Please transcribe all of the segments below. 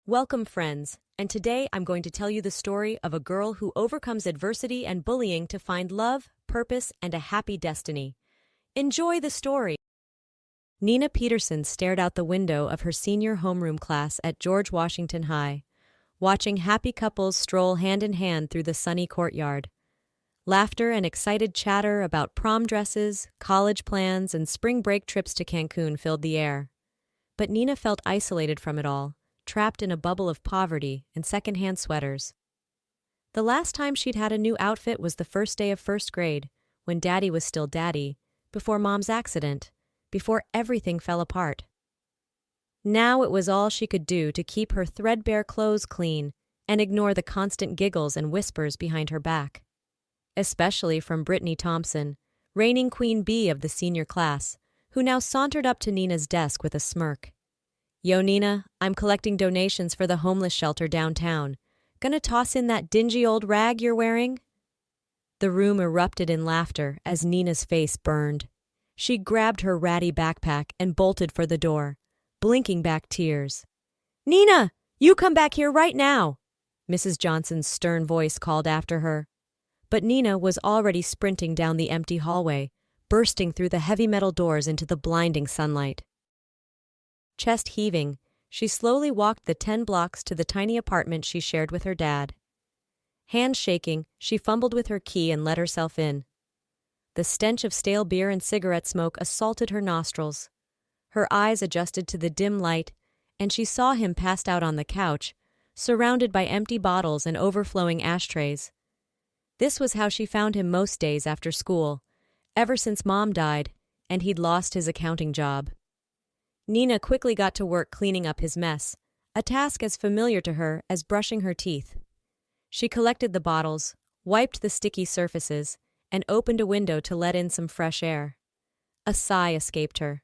Welcome, friends, and today I'm going to tell you the story of a girl who overcomes adversity and bullying to find love, purpose, and a happy destiny. Enjoy the story. Nina Peterson stared out the window of her senior homeroom class at George Washington High, watching happy couples stroll hand in hand through the sunny courtyard. Laughter and excited chatter about prom dresses, college plans, and spring break trips to Cancun filled the air. But Nina felt isolated from it all, trapped in a bubble of poverty and secondhand sweaters. The last time she'd had a new outfit was the first day of first grade, when Daddy was still Daddy, before Mom's accident, before everything fell apart. Now it was all she could do to keep her threadbare clothes clean and ignore the constant giggles and whispers behind her back. Especially from Brittany Thompson, reigning queen bee of the senior class, who now sauntered up to Nina's desk with a smirk. "Yo, Nina, I'm collecting donations for the homeless shelter downtown. Gonna toss in that dingy old rag you're wearing?" The room erupted in laughter as Nina's face burned. She grabbed her ratty backpack and bolted for the door, blinking back tears. "Nina, you come back here right now!" Mrs. Johnson's stern voice called after her. But Nina was already sprinting down the empty hallway, bursting through the heavy metal doors into the blinding sunlight. Chest heaving, she slowly walked the 10 blocks to the tiny apartment she shared with her dad. Hands shaking, she fumbled with her key and let herself in. The stench of stale beer and cigarette smoke assaulted her nostrils. Her eyes adjusted to the dim light, and she saw him passed out on the couch, surrounded by empty bottles and overflowing ashtrays. This was how she found him most days after school, ever since Mom died, and he'd lost his accounting job. Nina quickly got to work cleaning up his mess, a task as familiar to her as brushing her teeth. She collected the bottles, wiped the sticky surfaces, and opened a window to let in some fresh air. A sigh escaped her.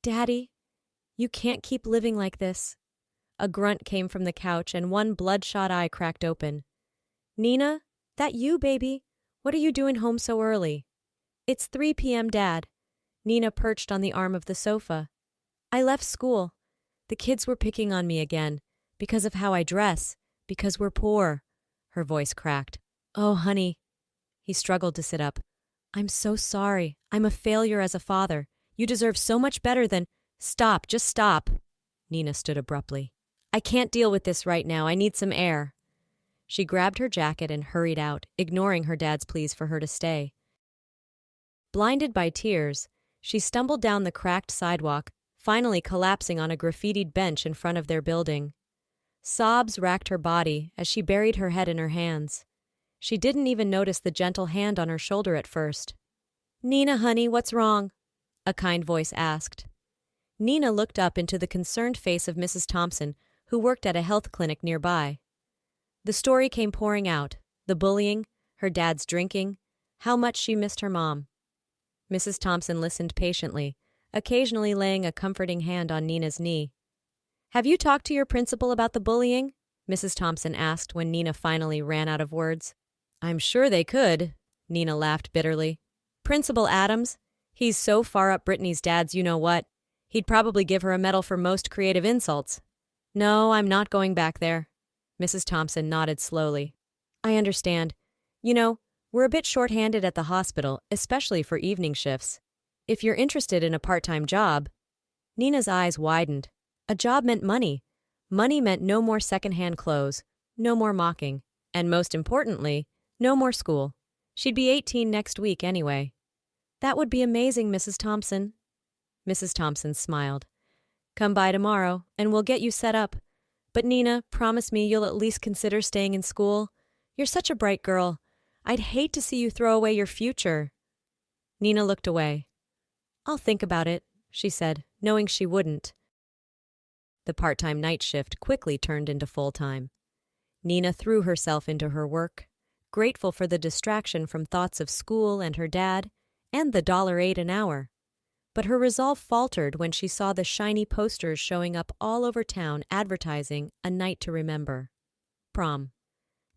"Daddy, you can't keep living like this." A grunt came from the couch and one bloodshot eye cracked open. "Nina, that you, baby? What are you doing home so early?" "It's 3 p.m., Dad." Nina perched on the arm of the sofa. "I left school. The kids were picking on me again, because of how I dress, because we're poor." Her voice cracked. "Oh, honey." He struggled to sit up. "I'm so sorry. I'm a failure as a father. You deserve so much better than—" "Stop, just stop." Nina stood abruptly. "I can't deal with this right now. I need some air." She grabbed her jacket and hurried out, ignoring her dad's pleas for her to stay. Blinded by tears, she stumbled down the cracked sidewalk, finally collapsing on a graffitied bench in front of their building. Sobs racked her body as she buried her head in her hands. She didn't even notice the gentle hand on her shoulder at first. "Nina, honey, what's wrong?" a kind voice asked. Nina looked up into the concerned face of Mrs. Thompson, who worked at a health clinic nearby. The story came pouring out, the bullying, her dad's drinking, how much she missed her mom. Mrs. Thompson listened patiently, occasionally laying a comforting hand on Nina's knee. "Have you talked to your principal about the bullying?" Mrs. Thompson asked when Nina finally ran out of words. "I'm sure they could," Nina laughed bitterly. "Principal Adams? He's so far up Brittany's dad's you-know-what. He'd probably give her a medal for most creative insults." "No, I'm not going back there." Mrs. Thompson nodded slowly. "I understand. You know, we're a bit short-handed at the hospital, especially for evening shifts. If you're interested in a part-time job—" Nina's eyes widened. A job meant money. Money meant no more second-hand clothes, no more mocking, and most importantly, no more school. She'd be 18 next week anyway. "That would be amazing, Mrs. Thompson." Mrs. Thompson smiled. "Come by tomorrow, and we'll get you set up. But Nina, promise me you'll at least consider staying in school. You're such a bright girl. I'd hate to see you throw away your future." Nina looked away. "I'll think about it," she said, knowing she wouldn't. The part-time night shift quickly turned into full-time. Nina threw herself into her work, grateful for the distraction from thoughts of school and her dad, and the $8 an hour. But her resolve faltered when she saw the shiny posters showing up all over town advertising a night to remember. Prom.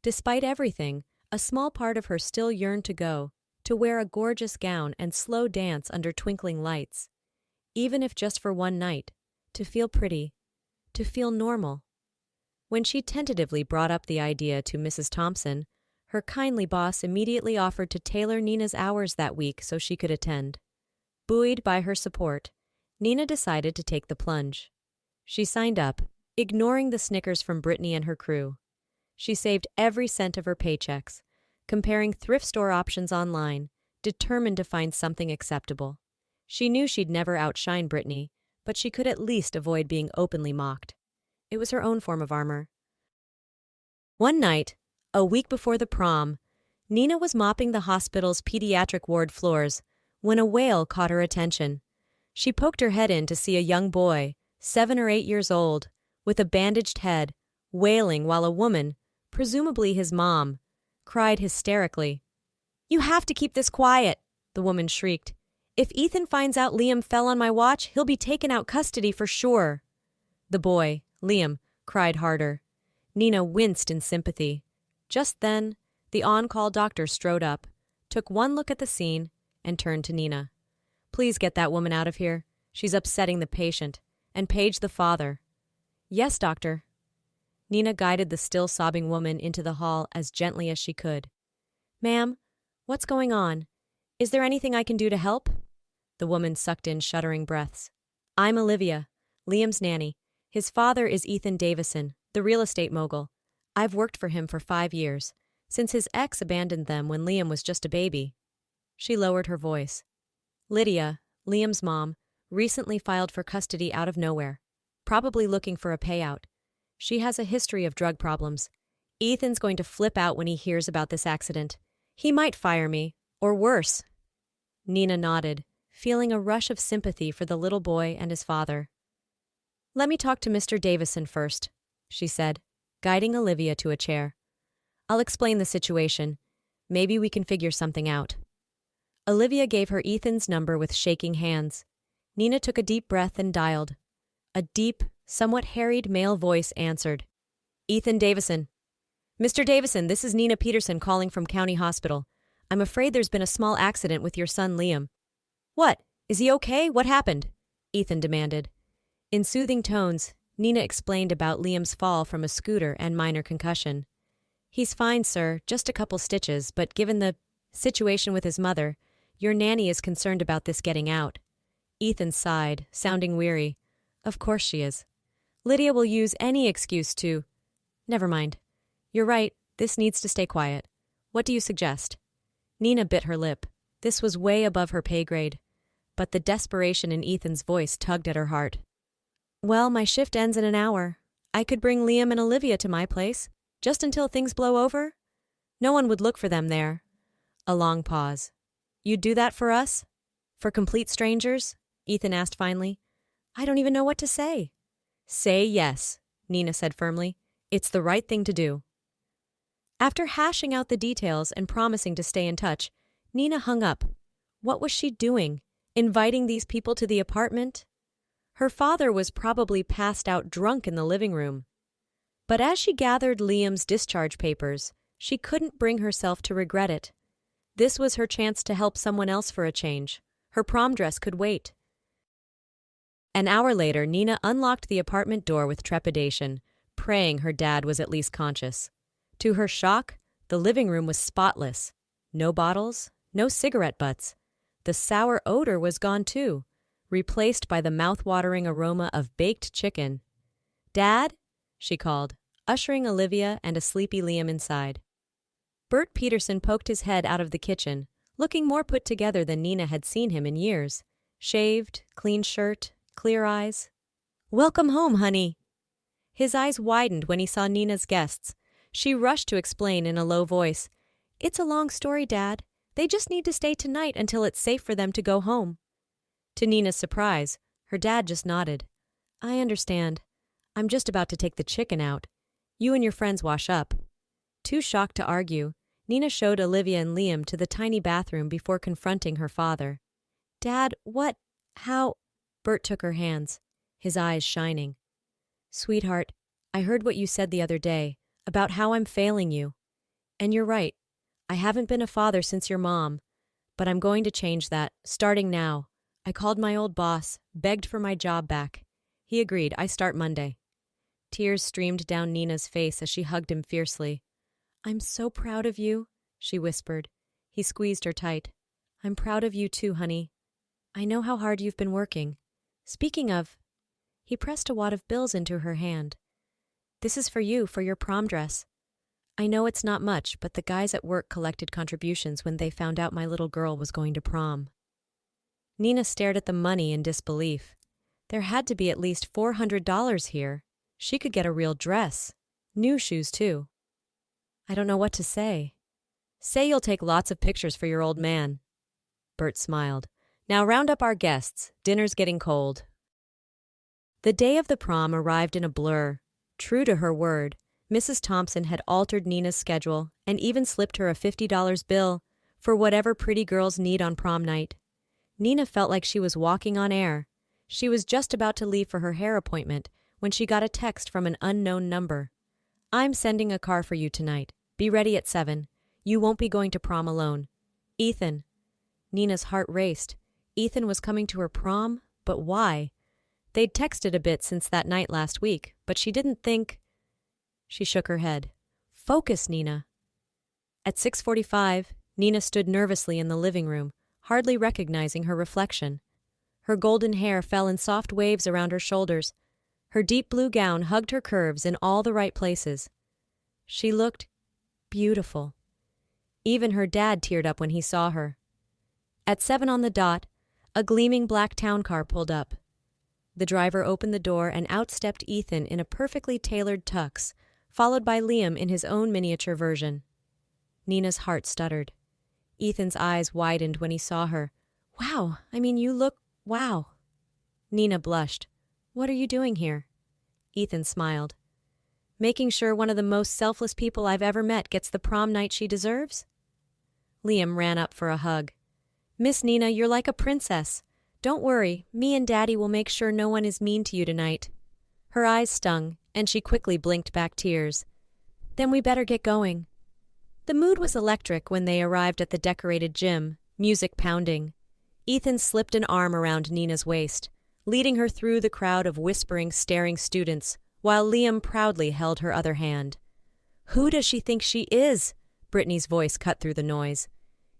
Despite everything, a small part of her still yearned to go, to wear a gorgeous gown and slow dance under twinkling lights. Even if just for one night, to feel pretty, to feel normal. When she tentatively brought up the idea to Mrs. Thompson, her kindly boss immediately offered to tailor Nina's hours that week so she could attend. Buoyed by her support, Nina decided to take the plunge. She signed up, ignoring the snickers from Brittany and her crew. She saved every cent of her paychecks, comparing thrift store options online, determined to find something acceptable. She knew she'd never outshine Brittany, but she could at least avoid being openly mocked. It was her own form of armor. One night, a week before the prom, Nina was mopping the hospital's pediatric ward floors when a wail caught her attention. She poked her head in to see a young boy, 7 or 8 years old, with a bandaged head, wailing while a woman, presumably his mom, cried hysterically. "You have to keep this quiet," the woman shrieked. "If Ethan finds out Liam fell on my watch, he'll be taken out custody for sure." The boy, Liam, cried harder. Nina winced in sympathy. Just then, the on-call doctor strode up, took one look at the scene, and turned to Nina. "Please get that woman out of here. She's upsetting the patient. And page the father." "Yes, doctor." Nina guided the still sobbing woman into the hall as gently as she could. "Ma'am, what's going on? Is there anything I can do to help?" The woman sucked in shuddering breaths. "I'm Olivia, Liam's nanny. His father is Ethan Davison, the real estate mogul. I've worked for him for 5 years, since his ex abandoned them when Liam was just a baby." She lowered her voice. "Lydia, Liam's mom, recently filed for custody out of nowhere, probably looking for a payout. She has a history of drug problems. Ethan's going to flip out when he hears about this accident. He might fire me, or worse." Nina nodded, feeling a rush of sympathy for the little boy and his father. "Let me talk to Mr. Davison first," she said, guiding Olivia to a chair. "I'll explain the situation. Maybe we can figure something out." Olivia gave her Ethan's number with shaking hands. Nina took a deep breath and dialed. A deep, somewhat harried male voice answered. "Ethan Davison." "Mr. Davison, this is Nina Peterson calling from County Hospital. I'm afraid there's been a small accident with your son Liam." "What? Is he okay? What happened?" Ethan demanded. In soothing tones, Nina explained about Liam's fall from a scooter and minor concussion. "He's fine, sir, just a couple stitches, but given the situation with his mother, your nanny is concerned about this getting out." Ethan sighed, sounding weary. "Of course she is. Lydia will use any excuse to—" "Never mind. You're right, this needs to stay quiet. What do you suggest?" Nina bit her lip. This was way above her pay grade, but the desperation in Ethan's voice tugged at her heart. "Well, my shift ends in an hour. I could bring Liam and Olivia to my place, just until things blow over. No one would look for them there." A long pause. "You'd do that for us? For complete strangers?" Ethan asked finally. "I don't even know what to say." "Say yes," Nina said firmly. "It's the right thing to do." After hashing out the details and promising to stay in touch, Nina hung up. What was she doing? Inviting these people to the apartment? Her father was probably passed out drunk in the living room. But as she gathered Liam's discharge papers, she couldn't bring herself to regret it. This was her chance to help someone else for a change. Her prom dress could wait. An hour later, Nina unlocked the apartment door with trepidation, praying her dad was at least conscious. To her shock, the living room was spotless. No bottles, no cigarette butts. The sour odor was gone too, replaced by the mouth-watering aroma of baked chicken. "Dad?" she called, ushering Olivia and a sleepy Liam inside. Bert Peterson poked his head out of the kitchen, looking more put together than Nina had seen him in years. Shaved, clean shirt, clear eyes. "Welcome home, honey." His eyes widened when he saw Nina's guests. She rushed to explain in a low voice. "It's a long story, Dad. They just need to stay tonight until it's safe for them to go home." To Nina's surprise, her dad just nodded. "I understand. I'm just about to take the chicken out. You and your friends wash up." Too shocked to argue, Nina showed Olivia and Liam to the tiny bathroom before confronting her father. "Dad, what? How?" Bert took her hands, his eyes shining. "Sweetheart, I heard what you said the other day about how I'm failing you. And you're right. I haven't been a father since your mom, but I'm going to change that, starting now. I called my old boss, begged for my job back. He agreed. I start Monday." Tears streamed down Nina's face as she hugged him fiercely. "I'm so proud of you," she whispered. He squeezed her tight. "I'm proud of you too, honey. I know how hard you've been working. Speaking of—" He pressed a wad of bills into her hand. "This is for you, for your prom dress. I know it's not much, but the guys at work collected contributions when they found out my little girl was going to prom." Nina stared at the money in disbelief. There had to be at least $400 here. She could get a real dress. New shoes, too. "I don't know what to say." "Say you'll take lots of pictures for your old man." Bert smiled. "Now round up our guests. Dinner's getting cold." The day of the prom arrived in a blur. True to her word, Mrs. Thompson had altered Nina's schedule and even slipped her a $50 bill for whatever pretty girls need on prom night. Nina felt like she was walking on air. She was just about to leave for her hair appointment when she got a text from an unknown number. "I'm sending a car for you tonight. Be ready at 7. You won't be going to prom alone. Ethan." Nina's heart raced. Ethan was coming to her prom? But why? They'd texted a bit since that night last week, but she didn't think... She shook her head. "Focus, Nina." At 6:45, Nina stood nervously in the living room, hardly recognizing her reflection. Her golden hair fell in soft waves around her shoulders. Her deep blue gown hugged her curves in all the right places. She looked beautiful. Even her dad teared up when he saw her. At 7 on the dot, a gleaming black town car pulled up. The driver opened the door and out stepped Ethan in a perfectly tailored tux, followed by Liam in his own miniature version. Nina's heart stuttered. Ethan's eyes widened when he saw her. "Wow, you look... wow." Nina blushed. "What are you doing here?" Ethan smiled. "Making sure one of the most selfless people I've ever met gets the prom night she deserves." Liam ran up for a hug. "Miss Nina, you're like a princess. Don't worry, me and Daddy will make sure no one is mean to you tonight." Her eyes stung, and she quickly blinked back tears. "Then we better get going." The mood was electric when they arrived at the decorated gym, music pounding. Ethan slipped an arm around Nina's waist, leading her through the crowd of whispering, staring students, while Liam proudly held her other hand. "Who does she think she is?" Brittany's voice cut through the noise.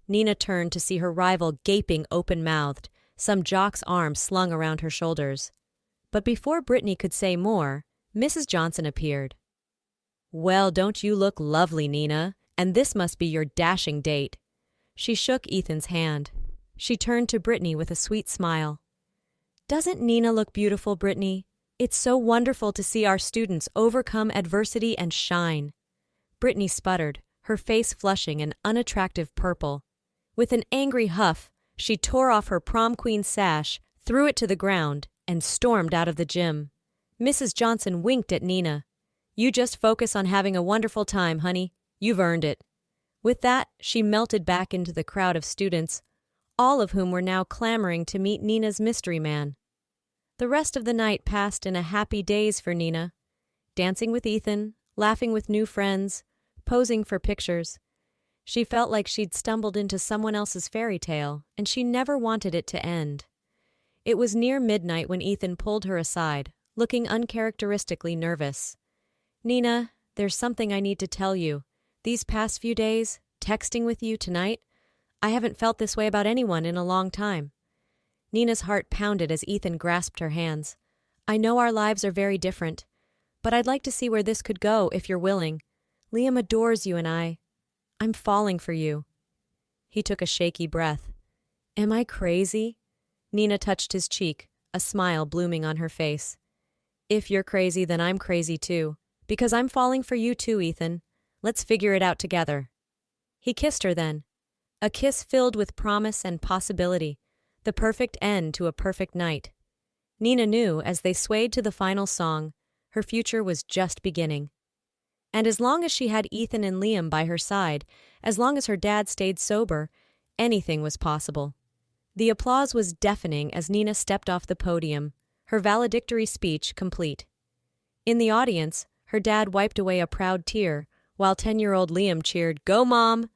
Nina turned to see her rival gaping open-mouthed, some jock's arm slung around her shoulders. But before Brittany could say more, Mrs. Johnson appeared. "Well, don't you look lovely, Nina? And this must be your dashing date." She shook Ethan's hand. She turned to Brittany with a sweet smile. "Doesn't Nina look beautiful, Brittany? It's so wonderful to see our students overcome adversity and shine." Brittany sputtered, her face flushing an unattractive purple. With an angry huff, she tore off her prom queen sash, threw it to the ground, and stormed out of the gym. Mrs. Johnson winked at Nina. "You just focus on having a wonderful time, honey. You've earned it." With that, she melted back into the crowd of students, all of whom were now clamoring to meet Nina's mystery man. The rest of the night passed in a happy daze for Nina, dancing with Ethan, laughing with new friends, posing for pictures. She felt like she'd stumbled into someone else's fairy tale, and she never wanted it to end. It was near midnight when Ethan pulled her aside, looking uncharacteristically nervous. "Nina, there's something I need to tell you. These past few days, texting with you tonight, I haven't felt this way about anyone in a long time." Nina's heart pounded as Ethan grasped her hands. "I know our lives are very different, but I'd like to see where this could go if you're willing. Liam adores you and I'm falling for you." He took a shaky breath. "Am I crazy?" Nina touched his cheek, a smile blooming on her face. "If you're crazy, then I'm crazy too, because I'm falling for you too, Ethan. Let's figure it out together." He kissed her then. A kiss filled with promise and possibility, the perfect end to a perfect night. Nina knew, as they swayed to the final song, her future was just beginning. And as long as she had Ethan and Liam by her side, as long as her dad stayed sober, anything was possible. The applause was deafening as Nina stepped off the podium, her valedictory speech complete. In the audience, her dad wiped away a proud tear, while 10-year-old Liam cheered, "Go, Mom!"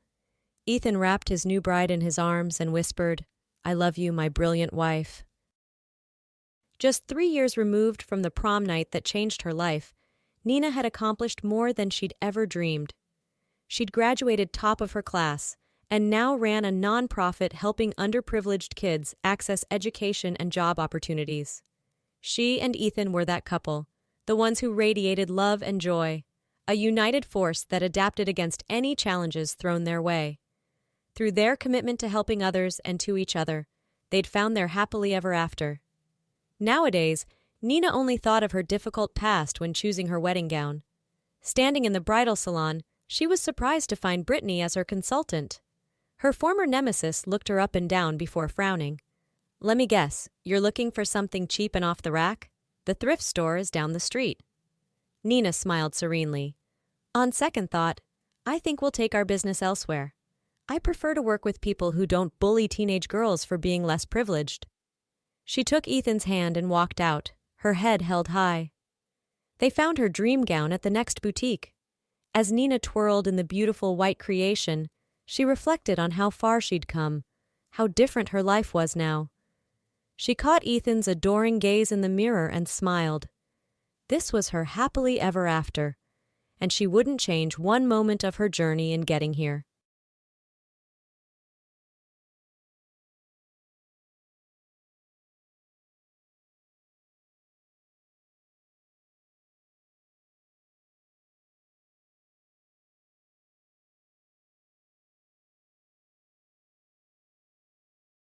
Ethan wrapped his new bride in his arms and whispered, "I love you, my brilliant wife." Just 3 years removed from the prom night that changed her life, Nina had accomplished more than she'd ever dreamed. She'd graduated top of her class and now ran a nonprofit helping underprivileged kids access education and job opportunities. She and Ethan were that couple, the ones who radiated love and joy, a united force that adapted against any challenges thrown their way. Through their commitment to helping others and to each other, they'd found their happily ever after. Nowadays, Nina only thought of her difficult past when choosing her wedding gown. Standing in the bridal salon, she was surprised to find Brittany as her consultant. Her former nemesis looked her up and down before frowning. "Let me guess, you're looking for something cheap and off the rack? The thrift store is down the street." Nina smiled serenely. "On second thought, I think we'll take our business elsewhere. I prefer to work with people who don't bully teenage girls for being less privileged." She took Ethan's hand and walked out, her head held high. They found her dream gown at the next boutique. As Nina twirled in the beautiful white creation, she reflected on how far she'd come, how different her life was now. She caught Ethan's adoring gaze in the mirror and smiled. This was her happily ever after, and she wouldn't change one moment of her journey in getting here.